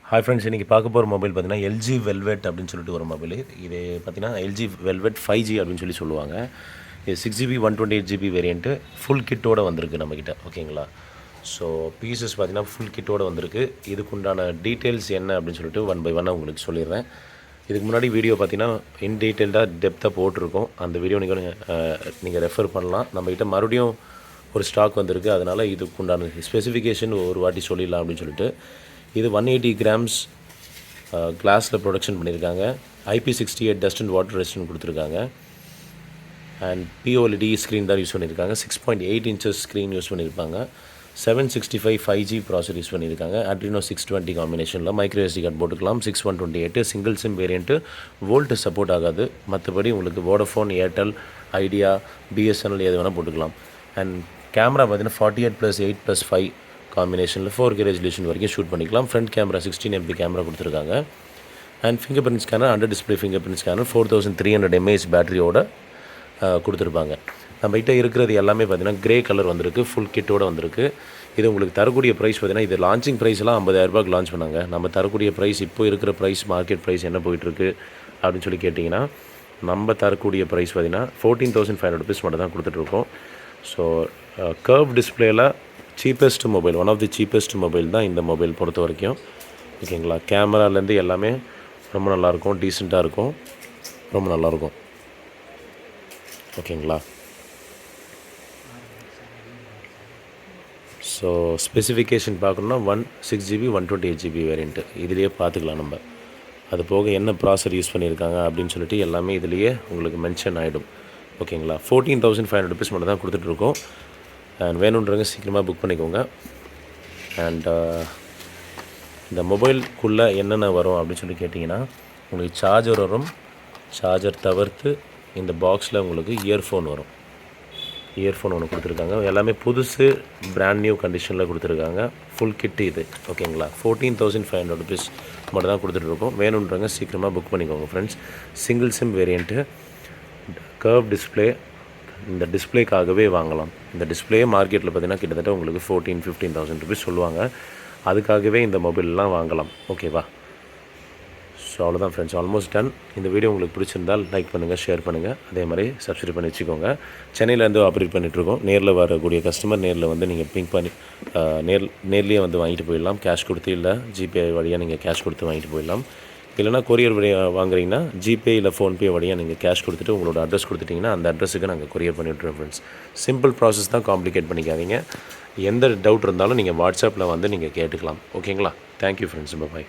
Hi friends, இன்றைக்கி பார்க்க போகிற மொபைல் பார்த்தீங்கன்னா எல்ஜி வெல்வெட் அப்படின்னு சொல்லிட்டு ஒரு மொபைல். இது பார்த்தீங்கன்னா எல்ஜி வெல்வெட் 5G அப்படின்னு சொல்லுவாங்க. இது 6GB 128GB வேரியண்ட்டு ஃபுல் கிட்டோடு வந்திருக்கு நம்மக்கிட்ட. ஓகேங்களா? ஸோ பீசஸ் பார்த்தீங்கன்னா ஃபுல் கிட்டோடு வந்திருக்கு. இதுக்குண்டான டீட்டெயில்ஸ் என்ன அப்படின்னு சொல்லிட்டு ஒன் பை ஒன்னாக உங்களுக்கு சொல்லிடுறேன். இதுக்கு முன்னாடி வீடியோ பார்த்தீங்கன்னா இன் டீட்டெயில்டாக டெப்த்தாக போட்டிருக்கோம். அந்த வீடியோ நீங்கள் ரெஃபர் பண்ணலாம். நம்மக்கிட்ட மறுபடியும் ஒரு ஸ்டாக் வந்திருக்கு. அதனால் இதுக்குண்டான ஸ்பெசிஃபிகேஷன் ஒரு வாட்டி சொல்லிடலாம் அப்படின்னு சொல்லிட்டு. இது 180 grams கிளாஸில் ப்ரொடக்ஷன் பண்ணியிருக்காங்க. IP68 dust and water resistant கொடுத்துருக்காங்க. அண்ட் POLED ஸ்க்ரீன் தான் யூஸ் பண்ணியிருக்காங்க. 6.8 inches ஸ்க்ரீன் யூஸ் பண்ணியிருப்பாங்க. 765 5G ப்ராசர் யூஸ் பண்ணியிருக்காங்க. Adreno 620 காம்பினேஷனில் microSD கார்டு போட்டுக்கலாம். 6128 single sim variant. VoLTE support ஆகாது. மற்றபடி உங்களுக்கு வோடஃபோன், ஏர்டெல், ஐடியா, BSNL எது வேணால் போட்டுக்கலாம். அண்ட் கேமரா பார்த்தீங்கன்னா 48+8+5 காம்பினேஷனில் 4K ரெசல்யூஷன் வரைக்கும் ஷூட் பண்ணிக்கலாம். ஃப்ரண்ட் கேமரா 16 MP கேமரா கொடுத்துருக்காங்க. And finger scanner, under display finger scanner, 4300 mAh பேட்டரியோட கொடுத்துருப்பாங்க. நம்மகிட்ட இருக்கிறது எல்லாமே பார்த்திங்கன்னா க்ரே கலர் வந்திருக்கு. ஃபுல் கிட்டோடு வந்திருக்கு. இது உங்களுக்கு தரக்கூடிய ப்ரைஸ் பார்த்திங்கன்னா, இது லான்ச்சிங் ப்ரைஸ்லாம் 50,000 லான்ச் பண்ணாங்க. நம்ம தரக்கூடிய ப்ரைஸ் இப்போ இருக்கிற ப்ரைஸ், மார்க்கெட் ப்ரைஸ் என்ன போயிட்டுருக்கு அப்படின்னு சொல்லி கேட்டிங்கன்னா, நம்ம தரக்கூடிய ப்ரைஸ் பார்த்திங்கன்னா 14,500 rupees மட்டும் தான் கொடுத்துட்ருக்கோம். ஸோ கர்வ் டிஸ்பிளேயில் cheapest mobile, one of the cheapest mobile தான் இந்த மொபைல் பொறுத்த வரைக்கும். ஓகேங்களா? கேமராலேருந்து எல்லாமே ரொம்ப நல்லாயிருக்கும், டீசெண்டாக இருக்கும், ரொம்ப நல்லாயிருக்கும். ஓகேங்களா? ஸோ ஸ்பெசிஃபிகேஷன் பார்க்கணுன்னா 6GB 128GB வேரியண்ட்டு இதிலேயே பார்த்துக்கலாம். நம்ம அது போக என்ன ப்ராசர் யூஸ் பண்ணியிருக்காங்க அப்படின்னு சொல்லிட்டு எல்லாமே இதிலேயே உங்களுக்கு மென்ஷன் ஆகிடும். ஓகேங்களா? 14,500 rupees மட்டும் தான் கொடுத்துட்ருக்கோம். அண்ட் வேணுன்றவங்க சீக்கிரமாக புக் பண்ணிக்கோங்க. அண்ட் இந்த மொபைலுக்குள்ளே என்னென்ன வரும் அப்படின்னு சொல்லி கேட்டிங்கன்னா, உங்களுக்கு சார்ஜர் வரும். சார்ஜர் தவிர்த்து இந்த பாக்ஸில் உங்களுக்கு இயர்ஃபோன் வரும். இயர்ஃபோன் ஒன்று கொடுத்துருக்காங்க. எல்லாமே புதுசு, பிராண்ட் நியூ கண்டிஷனில் கொடுத்துருக்காங்க. ஃபுல் கிட்டு இது. ஓகேங்களா? 14,500 rupees மட்டும் தான் கொடுத்துட்ருக்கோம். வேணுன்றவங்க சீக்கிரமாக புக் பண்ணிக்கோங்க friends. Single sim variant, curve display. இந்த டிஸ்பிளேக்காகவே வாங்கலாம். இந்த டிஸ்பிளே மார்க்கெட்டில் பார்த்திங்கன்னா கிட்டத்தட்ட உங்களுக்கு 14,000-15,000 rupees சொல்லுவாங்க. அதுக்காகவே இந்த மொபைல்லாம் வாங்கலாம். ஓகேவா? ஸோ அவ்வளோதான் ஃப்ரெண்ட்ஸ், ஆல்மோஸ்ட் டன். இந்த வீடியோ உங்களுக்கு பிடிச்சிருந்தால் லைக் பண்ணுங்கள், ஷேர் பண்ணுங்கள். அதே மாதிரி சப்ஸ்கிரைப் பண்ணி வச்சுக்கோங்க. சென்னையிலேருந்து ஆப்ரேட் பண்ணிகிட்ருக்கோம். நேரில் வரக்கூடிய கஸ்டமர் நேரில் வந்து நீங்கள் பிங்க் பண்ணி நேர்லேயே வந்து வாங்கிட்டு போயிடலாம். கேஷ் கொடுத்து, இல்லை ஜிபே வழியாக நீங்கள் கேஷ் கொடுத்து வாங்கிட்டு போயிடலாம். இல்லைனா கொரியர் வழியாக வாங்குறீங்கன்னா ஜிபே இல்லை ஃபோன்பே வழியாக நீங்கள் கேஷ் கொடுத்துட்டு உங்களோட அட்ரஸ் கொடுத்துட்டிங்கன்னா அந்த அட்ரஸுக்கு நாங்கள் கொரியர் பண்ணிவிட்றோம் ஃப்ரெண்ட்ஸ். சிம்பிள் ப்ராசஸ் தான், காம்ப்ளிகேட் பண்ணிக்காதீங்க. எந்த டவுட் இருந்தாலும் நீங்கள் வாட்ஸ்அப்பில் வந்து நீங்கள் கேட்டுக்கலாம். ஓகேங்களா? Thank you friends. பாய்.